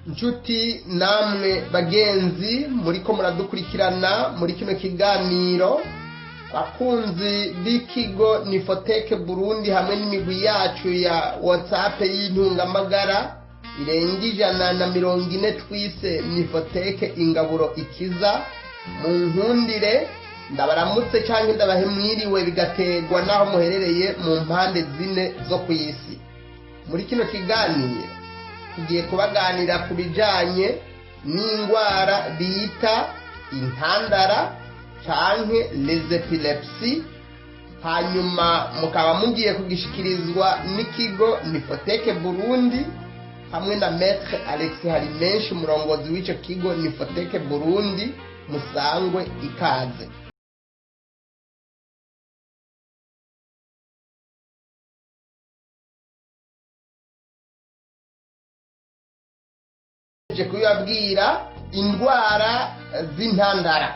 Nshuti namwe bagenzi muriko muradukurikirana muri kino kiganiro, bakunzi b'ikigo Nifoteke Burundi hamwe n'imigwi yacu ya WhatsApp y'intungamagara irenga 140 twise Nifoteke ingaburo ikiza. Mu nkundire ndabaramutse canke ndabahe mwiriwe bigategwa naho muherereye mu mpande zine zo kw'isi. Muri kino kiganiro tugiye kubaganira ku bijanye n'indwara bita intandara canke les epilepsies, hanyuma mukaba mugiye kugishikirizwa n'ikigo Nifoteke Burundi hamwe na Maître Alexis Harimenshi, umurongozi w'ico kigo Nifoteke Burundi. Musangwe ikaze. Je kuyabwira indwara z'intandara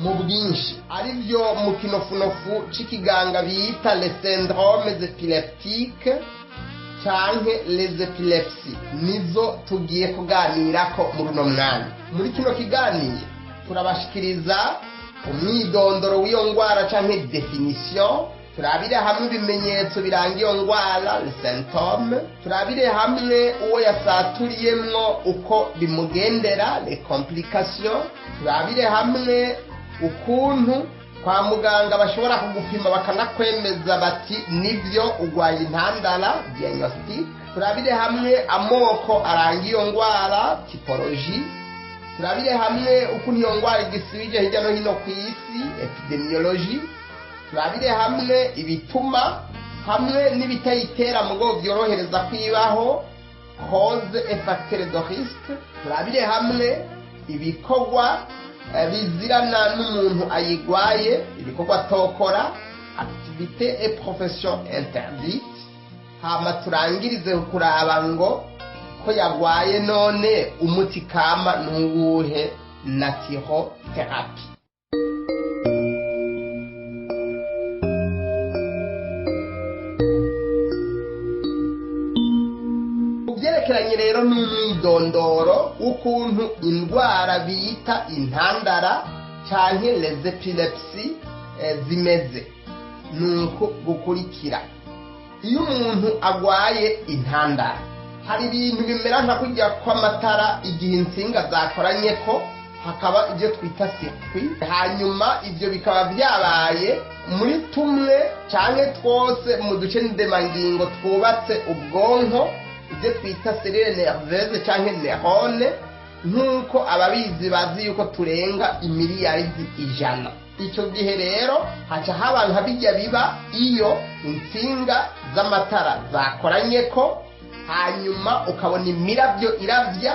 mu bwinshi arivyo mu kinofunofu c'ikiganga bita les syndromes épileptiques canke les epilepsies, nizo tugiye kuganirako muri uno mwanya. Muri kino kiganiro turabashikiriza umwidondoro w'iyo ndwara canke definition, turabire hamwe ibimenyetso biranga iyo ndwara les symptômes, turabire hamwe uwo yasaturiyemwo uko bimugendera les complications, turabire hamwe ukuntu kwa muganga bashobora kugupima bakanakwemeza bati nivyo ugwaye intandara diagnostic, turabire hamwe amoko aranga iyo ndwara typologie, turabire hamwe ukuntu iyo ndwara igisibije hirya no hino ku isi epidemiologie, turabire hamwe ibituma hamwe n'ibitayitera mugo byorohereza kwibaho cause et facteur de risque, turabire hamwe ibikorwa bizirana n'umuntu ayigwaye, ibikorwa tokora activité et profession interdite, hama turangirize kuraba ngo ko yagwaye none umuti kama n'uwuhe naturothérapie. Ubyerekeranye rero n'umwidondoro w'ukuntu indwara bita intandara canke les epilepsies zimeze nuko gukurikira. Iyo umuntu agwaye intandara hari ibintu bimera nka kujya kw'amatara igihe insinga zakoranye ko hakaba ibyo twita circuit, hanyuma ibyo bikaba byabaye muri tumwe canke twose mu duce ndemangingo twubatse ubwonko, ibyo twita cellule nerveuse canke neurone, nk'uko ababizi bazi yuko turenga imiliyaridi 100. Ico gihe rero haca haba nka bijya biba iyo insinga z'amatara zakoranye ko, hanyuma ukabona imiravyo iravya,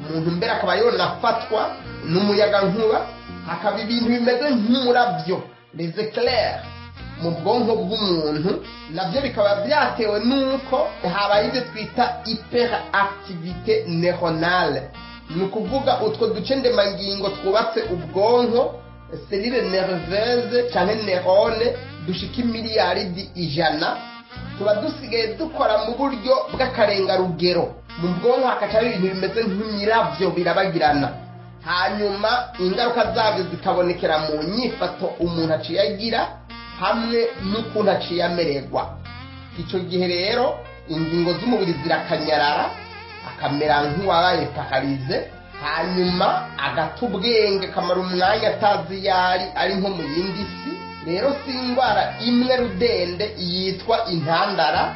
umuntu mbere akaba yonafatwa n'umuyaga nkuba, hakaba ibintu bimeze nk'umuravyo les éclairs mu bwonko bw'umuntu, navyo bikaba byatewe nuko habaye ibyo twita hyperactivité neuronale, ni ukuvuga utwo duce ndemangingo twubatse ubwonko cellule nerveuse canke neurone dushika imiliyaridi 100 tuba dusigaye dukora mu buryo bw'akarengarugero. Mu bwonko hakaca ibintu bimeze nk'imiravyo birabagirana, hanyuma ingaruka zabyo zikabonekera mu nyifato umuntu aciye agira hamwe n'ukuntu aciye amererwa. Ico gihe rero ingingo z'umubiri zirakanyarara, akamera nk'uwabaye paralize, hanyuma agata ubwenge kamara umwanya atazi yari ari nko mu yindi si. Rero si indwara imwe rudende yitwa intandara,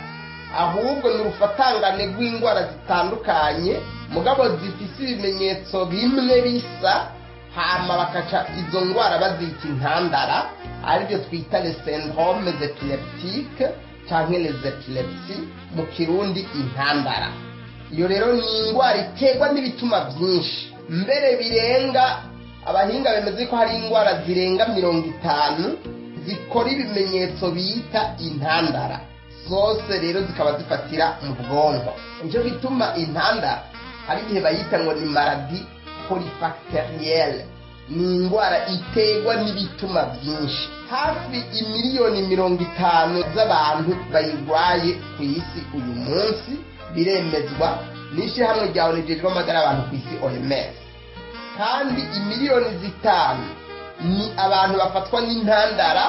ahubwo ni urufatangane rw'indwara zitandukanye mugabo zifise ibimenyetso bimwe bisa, hama bakaca izo ndwara bazita intandara, aribyo twita les syndromes épileptiques canke les epilepsies, mu kirundi intandara. Iyo rero ni indwara iterwa n'ibituma byinshi, mbere birenga, abahinga bemeze ko hari indwara zirenga 50 zikora ibimenyetso bita intandara, zose rero zikaba zifatira mu bwonko. Nicyo bituma intandara hari igihe bayita ngo ni maladie polyfactorielle, ni indwara iterwa n'ibituma byinshi. Hafi imiliyoni 50 z'abantu bayirwaye ku isi uyu munsi, biremezwa n'ishyirahamwe rya ONU rijejwe amagara y'abantu ku isi OMS. Kandi imiliyoni 5 ni abantu bafatwa n'intandara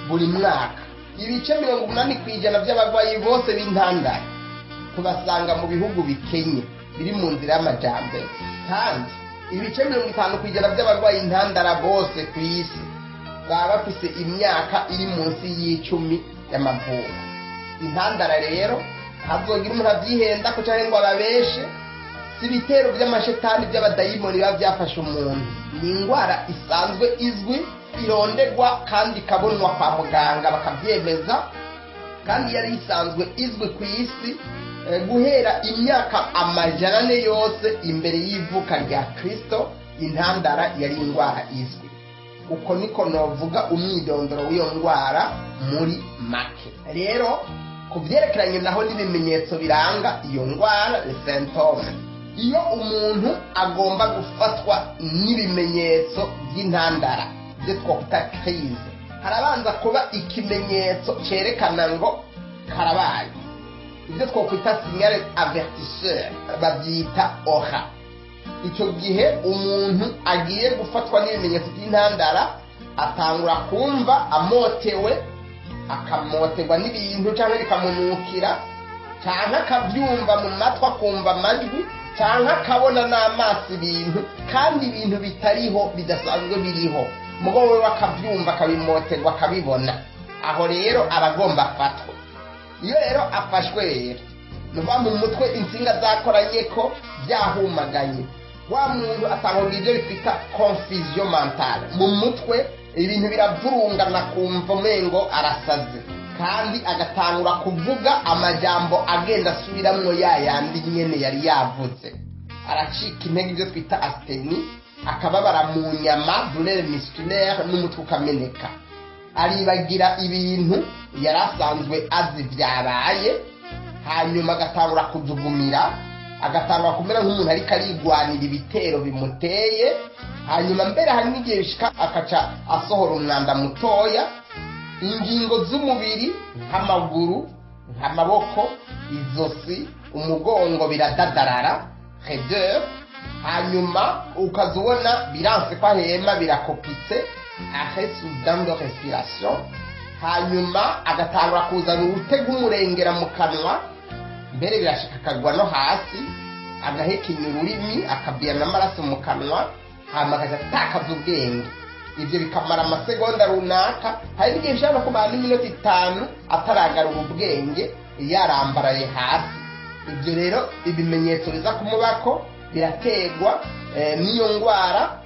buri mwaka. Ibice 80% by'abarwayi bose b'intandara kubasanga mu bihugu bikenye biri mu nzira y'amajambere. Kandi ibice 50% by'abarwayi intandara bose ku isi baba bafise imyaka iri munsi y'10 y'amavuko. Intandara rero hazogira umuntu avyihenda ko cyangwa ngo ababeshe, si ibitero by'amashetani by'abadayimoni biba byafashe umuntu. Ni ingwara isanzwe izwi, irondegwa kandi ikabonwa kwa muganga bakabyemeza, kandi yari isanzwe izwi ku isi guhera imyaka 400 yose imbere y'ivuka rya Kristo. Intandara yari ingwara izwi. Uko niko novuga umwidondoro w'iyo ngwara muri make. Rero kubyerekeranye naho n'ibimenyetso biranga iyo ngwara, symptome. Iyo umuntu agomba gufatwa n'ibimenyetso by'intandara byo twita crise, harabanza kuba ikimenyetso cyerekana ngo karabaye, ibyo twakwita signal avertisseur, babyita OHA. Icyo gihe umuntu agiye gufatwa n'ibimenyetso by'intandara atangura kumva amotewe, akamoterwa n'ibintu cyangwa bikamunukira, cyangwa akabyumva mu matwi akumva amajwi, cyangwa akabona n'amaso ibintu kandi ibintu bitariho bidasanzwe biriho, mugo we akabyumva akabimoterwa akabibona. Aho rero abagomba afatwa. Iyo rero afashwe rero nuba mu mutwe insinga zakoranye ko byahumaganye, wa muntu atangura ibyo bita confusion mentale. Mu mutwe ibintu biravurungana kumva umengo arasaze, kandi agatangura kuvuga amajambo agenda asubiramwo yayandi nyene yari yavuze. Aracika intege, ibyo twita asthénie, akababara mu nyama, douleur musculaire, n'umutwe ukameneka. Aribagira ibintu yarasanzwe azi byabaye, hanyuma agatangura kujugumira, agatangura kumera nk'umuntu ariko arigwanira ibitero bimuteye. Hanyuma mbere hari n'igihe bishika akaca asohora umwanda mutoya. Ingingo z'umubiri nk'amaguru, nk'amaboko, izosi, umugongo biradadarara, raideur. Hanyuma ukazubona biranse kwa hema, birakopitse, arrêt soudain de respiration. Hanyuma agatangura kuzana urutega umurengera mu kanwa, mbere birashika akagwa no hasi, agahekenya ururimi, akabiyana n'amaraso mu kanwa, hanyuma agatakaza ubwenge. Ibyo bikamara amasegonda runaka, hari n'igihe bishobora kumara n'iminota 5 ataragarura ubwenge, yarambaraye hasi. Ibyo rero ibimenyetso biza kumubako birategwa n'iyo ngwara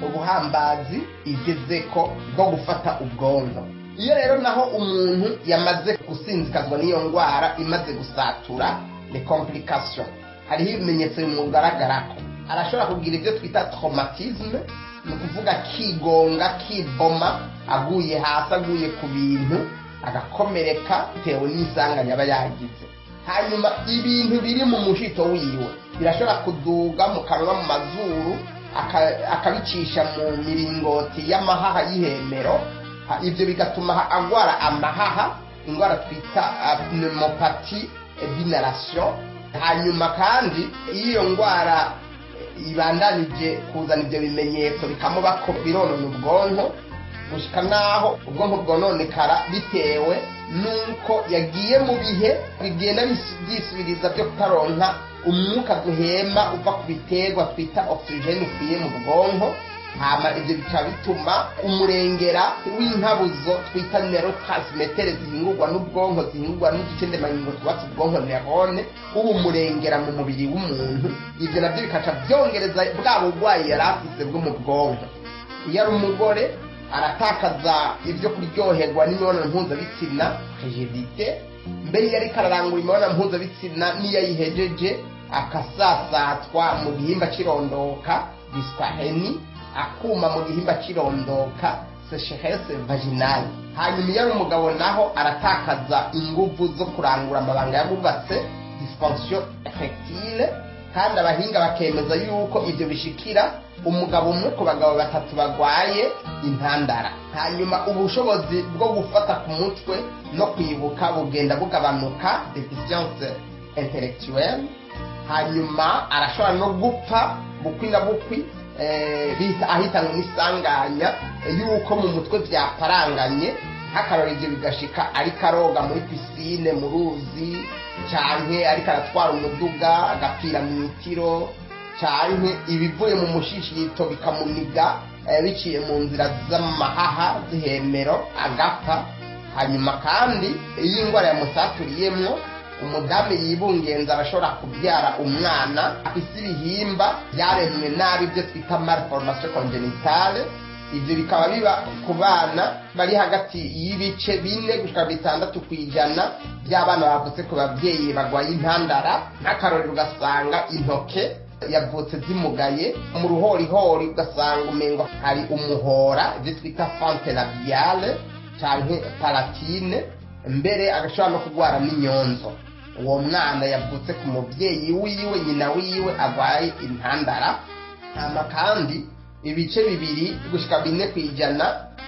ubuhambazi igezeko bwo gufata ubwonko. Iyo rero naho umuntu yamaze gusinzikazwa n'iyo ngwara imaze gusatura, les complications, hariho ibimenyetso bimugaragarako. Arashobora kugira ibyo twita traumatisme, ni ukuvuga kigonga, kiboma, aguye hasi, aguye ku bintu, agakomereka bitewe n'isanganya aba yagize. Hanyuma ibintu biri mu mushito wiwe birashobora kuduga mu kanwa, mu mazuru, akabicisha mu miringoti y'amahaha y'ihemero. Ibyo bigatuma agwara amahaha, ingwara twita pneumopathie d'inhalation. Hanyuma kandi iyo ngwara ibandanije kuzana ibyo bimenyetso bikamubako bironona ubwonko, gushika naho ubwonko bwononekara bitewe nuko yagiye mu bihe bigenda byisubiriza byo kutaronka umwuka duhema uva ku biterwa twita oxygene ukwiye mu bwonko. Hama ibyo bikaba bituma umurengera w'inkabuzo twita neurotransmitters zihingurwa n'ubwonko, zihingurwa n'uduce ndemangingo twatse ubwonko, neurone, ubu murengera mu mubiri w'umuntu. Ibyo nabyo bikaca byongereza bwa burwayi yari afise bwo mu bwonko. Iyo ari umugore aratakaza ibyo kuryoherwa n'imibonano mpuzabitsina, rigidite, mbere yari kararangura imibonano mpuzabitsina n'iyo yihejeje akasasatwa mu gihimba cirondoka, dyspahenie, akuma mu gihimba cirondoka, sécheresse vaginale. Hanyuma iyo ari umugabo naho aratakaza inguvu zo kurangura amabanga yabubatse, dysfonction erectile, kandi abahinga bakemeza yuko ibyo bishikira umugabo umwe ku bagabo 3 bagwaye intandara. Hanyuma ubushobozi bwo gufata ku mutwe no kwibuka bugenda bugabanuka, déficience intellectuelle. hanyuma arashobora no gupfa bukwi na bukwi ahitanwe n'isanganya yuko mu mutwe byaparanganye, nk'akarori ibyo bigashika ariko aroga muri pisine mu ruzi, canke ariko aratwara umuduga agapfira mu itiro, canke ibivuye mu mushishito bikamuniga biciye mu nzira z'amahaha z'ihemero agapfa. Hanyuma kandi iyo ingwara yamusaturiyemwo, umudamu yibungenza arashobora kubyara umwana afise ibihimba byaremwe nabi, ibyo twita malformation congénitale. Ibyo bikaba biba ku bana bari hagati y'ibice 4 gushika 6 kw'ijana by'abana bavutse ku babyeyi bagwaye intandara. Nk'akarorero ugasanga intoke yavutse zimugaye, mu ruhorihori ugasanga umengo hari umuhora, ibyo twita fente labiale canke palatine, mbere agashobora no kugwara n'inyonzo. Uwo mwana yavutse ku mubyeyi wiwe, nyina wiwe agwaye intandara. Hama kandi ibice 2 gushika 4 kw'ijana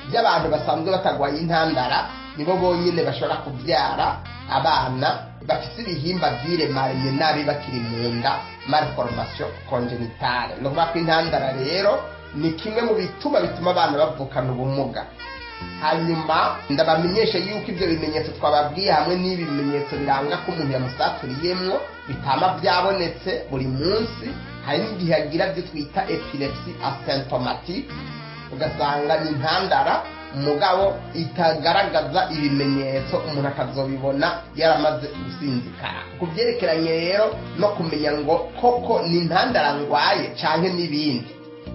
by'abantu basanzwe batagwaye intandara nibo bonyine bashobora kubyara abana bafite ibihimba byiremanye nabi bakiri mu nda, malformation congénitale. No kuvuga ko intandara rero ni kimwe mu bituma abana bavukana ubumuga. Hanyuma ndabamenyesha yuko ibyo bimenyetso twababwiye hamwe n'ibimenyetso biranga ko umuntu yamusaturiyemwo bitama byabonetse buri munsi. Hari n'igihe agira byo twita epilepsy asymptomatique, ugasanga ni intandara umugabo itagaragaza ibimenyetso, umuntu akazobibona yaramaze gusinzikara. Ku byerekeranye rero no kumenya ngo koko ni intandara ngwaye canke n'ibindi,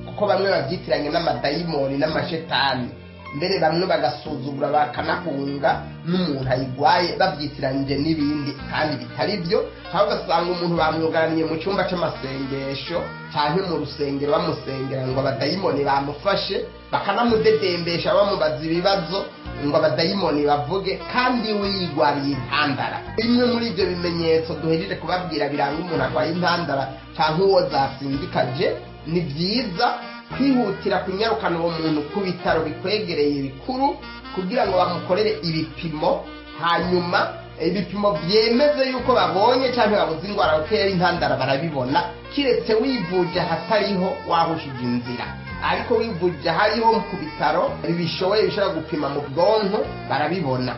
kuko bamwe babyitiranye n'amadayimoni n'amashetani, mbere bamwe bagasuzugura bakanahunga n'umuntu ayigwaye babyitiranyije n'ibindi kandi bitari byo. Cyangwa ugasanga umuntu bamwugaraniye mu cyumba cy'amasengesho cyangwa mu rusengero bamusengera ngo abadayimoni bamufashe, bakanamudedembesha bamubaza ibibazo ngo abadayimoni bavuge, kandi we yigwariye intandara. Bimwe muri ibyo bimenyetso duhejeje kubabwira biranga umuntu arwaye intandara cyangwa uwo zasinzikaje, ni byiza kwihutira kunyarukana uwo muntu ku bitaro bikwegereye bikuru kugira ngo bamukorere ibipimo, hanyuma ibipimo byemeze yuko babonye cyangwa babuze ingwara kuko yari intandara barabibona. Kiretse wivuje hatariho wahushije inzira, ariko wivuje hariho ku bitaro bibishoboye bishobora gupima mu bwonko barabibona.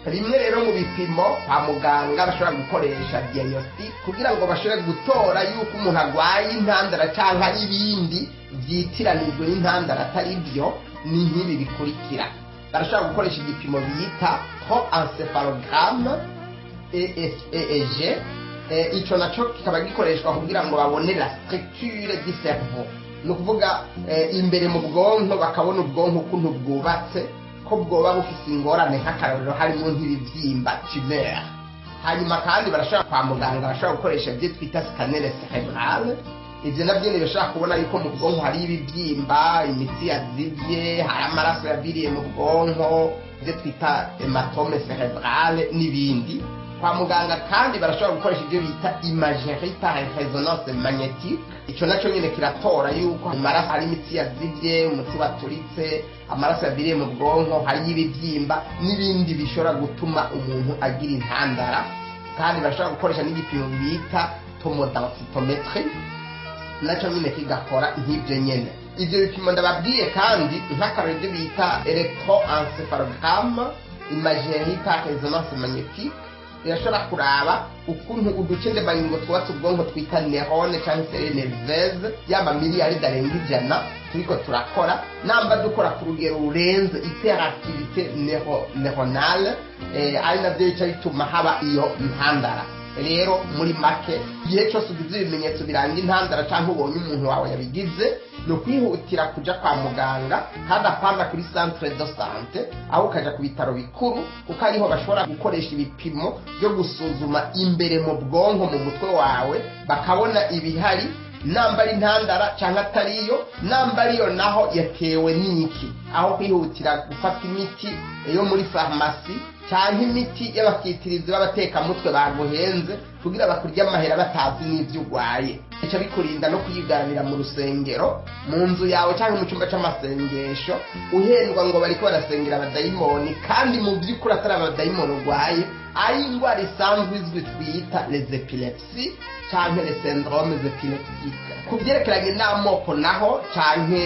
Rimwe rero mu bipimo kwa muganga bashobora gukoresha diagnostic kugira ngo bashobore gutora yuko umuntu arwaye intandara cyangwa ibindi byitiranijwe n'intandara atari byo. Ni nk'ibi bikurikira: barashobora gukoresha igipimo bita encephalogramme EEG. Ico naco kikaba gikoreshwa kugira ngo babone la structure du cerveau, no kuvuga imbere mu bwonko bakabona ubwonko ukuntu bwubatse, ko bwoba bufise ingorane nk'akarorero harimo nk'ibibyimba tumeur. Hanyuma kandi barashobora kwa muganga bashobora gukoresha ibyo twita scanner cerebral. Ibyo nabyo bishobora kubona yuko mu bwonko hari ibibyimba, imitsi yazibye, hari amaraso yabiriye mu bwonko, ibyo twita hematome cerebrale n'ibindi. Kwa muganga kandi barashobora gukoresha ibyo bita imagerie par résonance magnétique. Icyo nacyo nyine kiratora yuko mu maraso hari imitsi yazibye, umutsi waturitse, amaraso yabiriye mu bwonko, hari ibibyimba n'ibindi bishobora gutuma umuntu agira intandara. Kandi barashobora gukoresha n'igipimo bita tomodensitométrie, nacyo nyine kigakora nk'ibyo nyine. Ibyo bipimo ndababwiye kandi nk'akarorero ibyo bita electroencephalogramme, imagerie par résonance magnétique, irashobora kuraba ukuntu uduce ndemagingo twubatse ubwonko twita neurone cyangwa se nerveuse y'amamiliyari arenga 100 turiko turakora, namba dukora ku rugero rurenze hyperactivité neuronale, ari navyo bica bituma haba iyo ntandara. Rero muri make, igihe cyose ugize ibimenyetso biranga intandara cyangwa ubonye umuntu wawe yabigize, no kwihutira kuja kwa muganga kandi apana kuri centre de santé, aho ukaja ku bitaro bikuru, kuko ariho bashobora gukoresha ibipimo byo gusuzuma imbere mu bwonko mu mutwe wawe, bakabona ibihari, namba ari intandara cyangwa atariyo, namba ariyo naho yatewe n'iki, aho kwihutira gufata imiti yo muri farumasi cyangwa imiti y'abakitirizi b'abatekamutwe baguhenze kugira bakurya amahera batazi n'ibyo urwaye. bica bikurinda no kuyiganira mu rusengero, mu nzu yawe cyangwa mu cyumba cy'amasengesho uhendwa ngo bariko barasengera abadayimoni, kandi mu by'ukuri atari abadayimoni urwaye, ari indwara isanzwe izwi twita les epilepsies canke les syndromes epileptiques. Ku byerekeranye n'amoko naho canke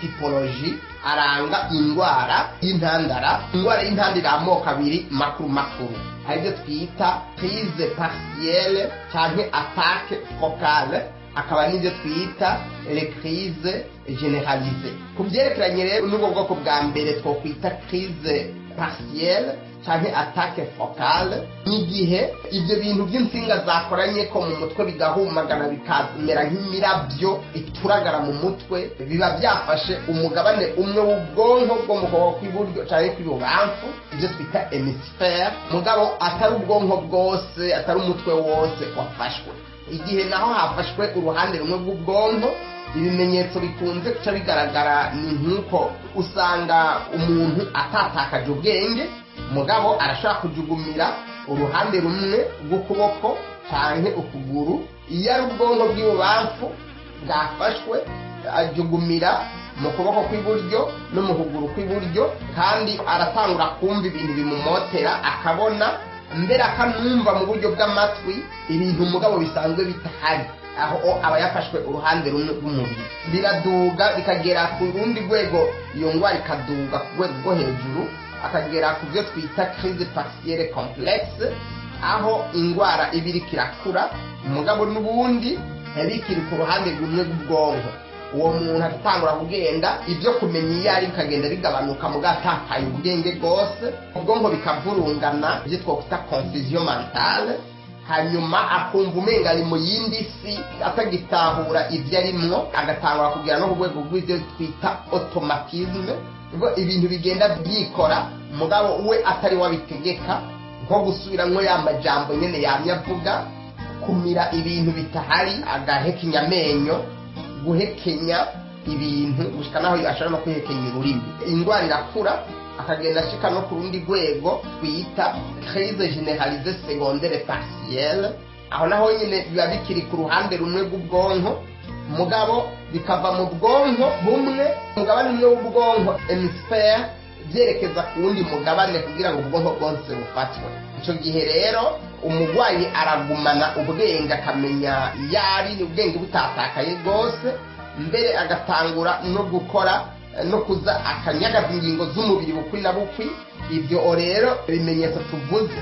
typologie aranga indwara y'intandara. Indwara y'intandara amoko abiri makuru, haribyo twita crise partielle canke attaque focale, akaba n'ibyo twita les crises généralisées. Ku byerekeranye rero n'ubwo bwoko bwa mbere twokwita crise partielle canke attaque focale, n'igihe ibyo bintu by'insinga zakoranye ko mu mutwe bigahumagana bikamera nk'imirabyo ituragara mu mutwe, biba byafashe umugabane umwe w'ubwonko bwo mu kuboko kw'iburyo canke kw'ibubamfu, ibyo twita hémisphère, mugabo atari ubwonko bwose, atari umutwe wose wafashwe. Igihe naho hafashwe uruhande rumwe rw'ubwonko, ibimenyetso bikunze kuca bigaragara ni nk'uko usanga umuntu atatakaje ubwenge, mugabo arashaka kujugumira uruhande rumwe rw'ukuboko canke ukuguru. Iyo ari ubwonko bw'ibubamfu bwafashwe, ajugumira mu kuboko kw'iburyo no mu kuguru kw'iburyo, kandi aratangura kumva ibintu bimumotera, akabona mbere akanumva mu buryo bw'amatwi ibintu mugabo bisanzwe bitahari, aho aba yafashwe uruhande rumwe rw'umubiri. Biraduga bikagera ku rundi rwego, iyo ndwara ikaduga ku rwego rwo hejuru, akagera ku byo twita crise partielle complexe, aho indwara iba iriko irakura mugabo n'ubundi bikiri ku ruhande rumwe rw'ubwonko. Uwo muntu atangura kugenda, ibyo kumenya iyo ari bikagenda bigabanuka mugatakaye ubwenge bwose, ubwonko bikavurungana, ibyo twakwita confusion mentale, hanyuma akumva umenga ari mu yindi si atagitahura ibyo arimwo, agatangura kugera no ku rwego rw'ibyo twita automatisme, ubwo ibintu bigenda byikora mugabo we atari wabitegeka, nko gusubiramwo ya majambo nyene yamye avuga, kumira ibintu bitahari, agahekenya amenyo, guhekenya ibintu gushika naho ashobora no kwihekenya ururimi. Indwara irakura akagenda ashika no ku rundi rwego twita crise généralisée secondaire partielle, aho naho nyine biba bikiri ku ruhande rumwe rw'ubwonko, mugabo bikava mu bwonko bumwe, umugabane umwe w'ubwonko hémisphère, byerekeza ku wundi mugabane kugira ngo ubwonko bwose bufatwe. Ico gihe rero umugwayi aragumana ubwenge, akamenya yari ubwenge butatakaye rwose, mbere agatangura no gukora no kuza akanyagaza ingingo z'umubiri bukwi na bukwi. Ibyo rero ibimenyetso tuvuze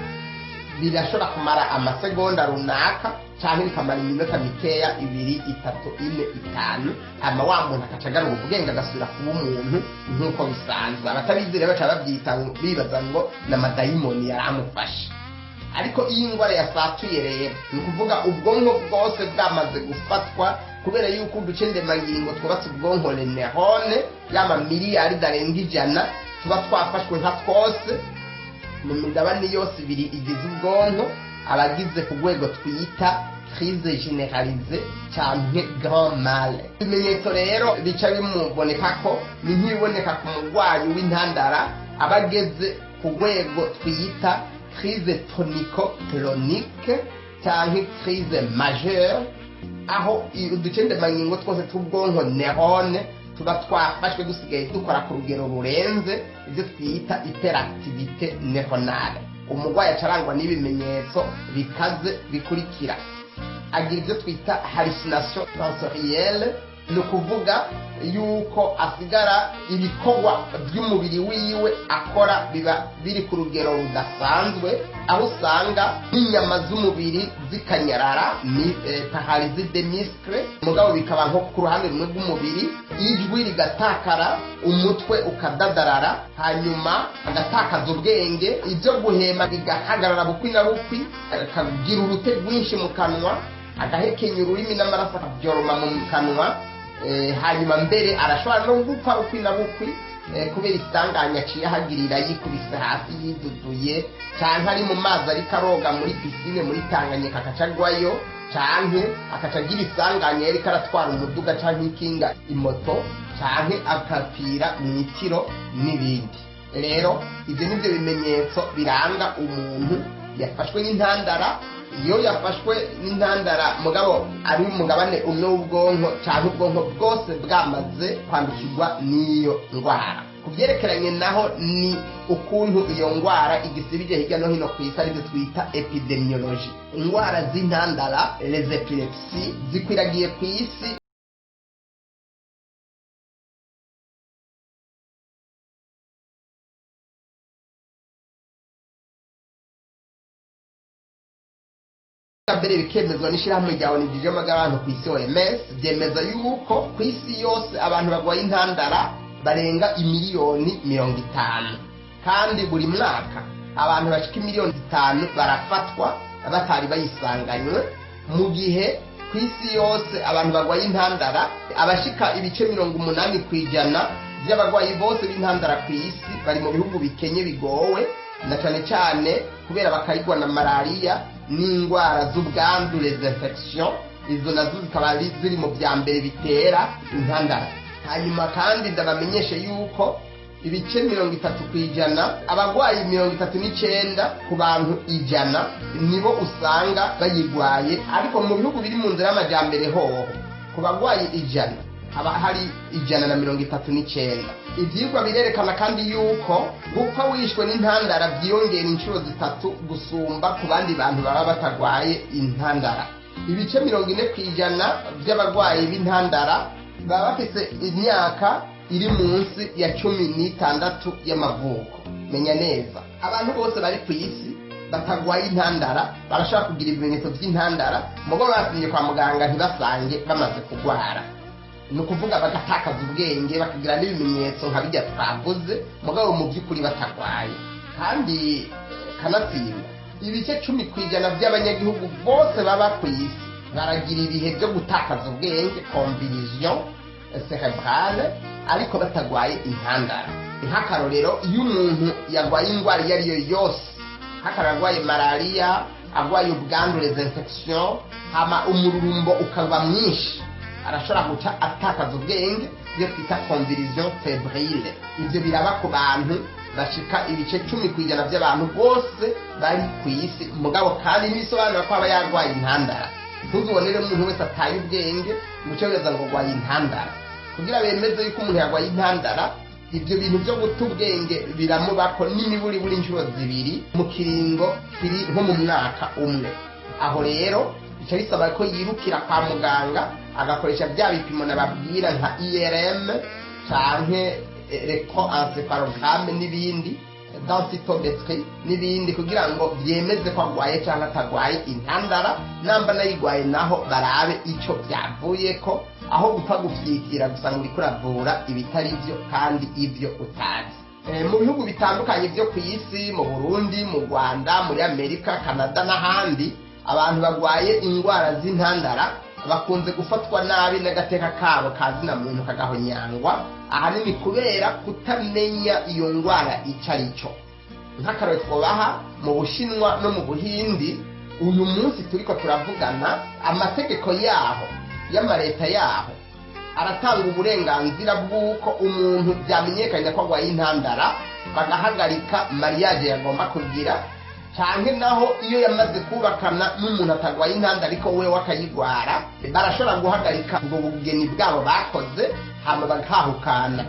birashobora kumara amasegonda runaka cyane bikamara iminota mikeya, 2, 3, 4, 5, hama wa muntu akacagaruka ubwenge agasubira kuba umuntu nk'uko bisanzwe. Abatabizire baca babyita bibaza ngo n'amadayimoni yaramufashe. Ariko iyi ndwara yasatuye rero ni kuvuga ubwonko bwose bwamaze gufatwa, kubera yuko uduce ndemangingo twubatse ubwonko les neurones y'ama miliyari darenga 100 tuba twafashwe nka twose mu migabane yose ibiri igize ubwonko, abagize ku rwego twita crise généralisée cyangwa grand mal. Ibimenyetso rero bica bimuboneka ko ni nk'iboneka ku murwayi w'intandara abageze ku rwego twita crise tonico-clonique cyangwa crise majeure, aho uduce ndemangingo twose tw'ubwonko neurone tuba twafashwe dusigaye dukora ku rugero rurenze, ibyo twita hyperactivité neuronale. Umurwayi acarangwa n'ibimenyetso bikaze bikurikira: agira ibyo twita hallucination sensorielle, ni ukuvuga yuko asigara ibikorwa by'umubiri wiwe akora biba biri ku rugero rudasanzwe, aho usanga n'inyama z'umubiri zikanyarara, ni paralysie des muscles, mugabo bikaba nko ku ruhande rumwe rw'umubiri, ijwi rigatakara, umutwe ukadadarara, hanyuma agatakaza ubwenge, ibyo guhema bigahagarara bukwi na bukwi, akagira urute rwinshi mu kanwa, agahekenya ururimi n'amaraso akabyoroma mu kanwa, hanyuma mbere arashobora no gupfa bukwi na bukwi kubera isanganya aciye ahagirira yikubise hasi yiduduye, canke ari mu mazi ariko aroga muri pisine muri Tanganyika akacagwayo, canke akacagira isanganya yariko aratwara umuduga canke ikinga imoto, canke akapira mu itiro n'ibindi. Rero ibyo nibyo bimenyetso biranga umuntu yafashwe n'intandara iyo yafashwe n'intandara mugabo ari umugabane umwe w'ubwonko cyangwa ubwonko bwose bwamaze kwandukirwa n'iyo ndwara. Ku byerekeranye naho ni ukuntu iyo ndwara igisibije hirya no hino ku isi aribyo twita epidemiology. Indwara z'intandara les epilepsies zikwiragiye ku isi mbere bikemezwa n'ishyirahamwe rya ONU ry'amagara y'abantu ku isi OMS, byemeza yuko ku isi yose abantu barwaye intandara barenga imiliyoni 50, kandi buri mwaka abantu bashika imiliyoni 5 barafatwa batari bayisanganywe, mu gihe ku isi yose abantu barwaye intandara abashika ibice 80% by'abarwayi bose b'intandara ku isi bari mu bihugu bikenye bigowe, na cyane cyane kubera bakayigwa na malaria n'indwara z'ubwandu les infections. Izo nazo zikaba ziri mu bya mbere bitera intandara. Hanyuma kandi ndabamenyeshe yuko ibice 30% abarwayi 39 ku bantu 100 nibo usanga bayigwaye, ariko mu bihugu biri mu nzira y'amajyambere hoho ku barwayi 100 haba hari 139. Ibyigwa birerekana kandi yuko gupfa wishwe n'intandara byiyongera inshuro 3 gusumba ku bandi bantu baba batagwaye intandara. Ibice 40% by'abarwayi b'intandara baba bafite imyaka iri munsi ya 16 y'amavuko. Menya neza, abantu bose bari ku isi batagwaye intandara barashaka kugira ibimenyetso by'intandara, mugabo basinye kwa muganga ntibasange bamaze kugwara. Ni ukuvuga bagatakaza ubwenge bakagira n'ibimenyetso nka bijya twavuze, mugabo mu by'ukuri batagwaye. Kandi kanatsinda ibice 10% by'abanyagihugu bose baba ku isi baragira ibihe byo gutakaza ubwenge, convulsion cerebrale, ariko batagwaye intandara. Nk'akarorero, iyo umuntu yagwaye indwara iyo ari yo yose, nk'akararwaye malaria, agwaye ubwandu les infections, hama umururumbo ukaba mwinshi, arashobora guca atakaza ubwenge, iyo twita convulsion febrile. Ibyo biraba ku bantu bashika ibice 10% by'abantu bose bari ku isi, mugabo kandi nisobanura ko aba yarwaye intandara. Ntuzubonere umuntu wese ataye ubwenge mucyobereza ngo gwaye intandara. Kugira bemeze yuko umuntu yarwaye intandara, ibyo bintu byo guta ubwenge biramubako n'imiburi buri inshuro 2 mu kiringo kiri nko mu mwaka umwe. Aho rero bica bisaba ko yirukira kwa muganga agakoresha bya bipimo nababwira nka IRM canke electroencephalogramme n'ibindi, densitometry n'ibindi, kugira ngo byemeze ko agwaye cyangwa atagwaye intandara. Namba nayigwaye naho barabe ico byavuyeko, aho gupfa gufyikira gusa ngo ikuravura ibitari byo kandi ibyo utazi. Mu bihugu bitandukanye byo ku isi, mu Burundi, mu Rwanda, muri Amerika, Canada n'ahandi, abantu bagwaye indwara z'intandara bakunze gufatwa nabi n'agateka kabo kazina muntu kagahonyangwa, ahanini kubera kutamenya iyo ndwara icyo ari cyo. Nk'akarore twobaha mu Bushinwa no mu Buhindi, uyu munsi turiko turavugana, amategeko yaho y'amareta yaho aratanga uburenganzira bw'uko umuntu byamenyekanye ko agwaye intandara bagahagarika mariage yagomba kugira, cyangwa naho iyo yamaze kubakana n'umuntu atagwaye intandara ariko we wakayigwara, barashobora guhagarika ubwo bugeni bwabo bakoze hama bagahukana.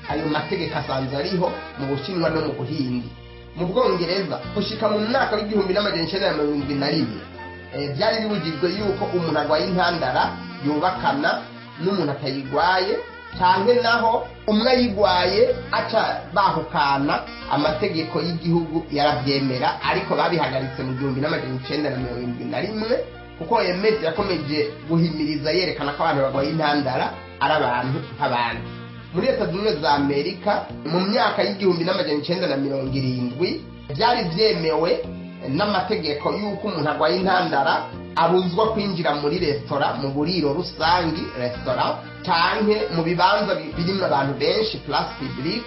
Ayo mategeko asanzwe ariho mu Bushinwa no mu Buhindi. Mu Bwongereza gushika mu mwaka w'1971 byari bibujijwe yuko umuntu agwaye intandara yubakana n'umuntu atayigwaye, cyangwa naho umwe yigwaye aca bahukana. Amategeko y'igihugu yarabyemera, ariko babihagaritse mu 1971 kuko OMS yakomeje guhimiriza yerekana ko abantu bagwaye intandara ari abantu nk'abandi. Muri Leta Zunze Ubumwe za Amerika mu myaka y'1970 byari byemewe n'amategeko y'uko umuntu agwaye intandara abuzwa kwinjira muri resitora, mu buriro rusangi restaurant, canke mu bibanza birimo abantu benshi place publique,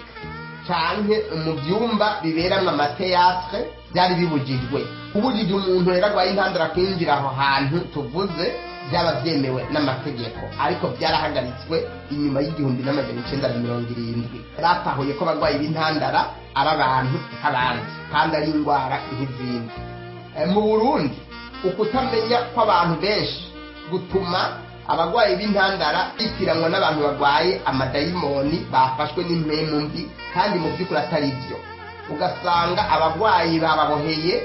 canke mu byumba biberamwe amateatre. Byari bibujijwe. Ubujije umuntu rero agwaye intandara kwinjira aho hantu tuvuze byaba byemewe n'amategeko, ariko byarahagaritswe inyuma y'1970. Batahuye ko bagwaye intandara ari abantu nk'abandi kandi ari indwara nk'izindi. Mu Burundi ukutamenya kw'abantu benshi gutuma abagwayi b'intandara bitiranwa n'abantu bagwaye amadayimoni bafashwe n'impemu mbi kandi mu by'ukuri atari byo. Ugasanga abagwayi bababoheye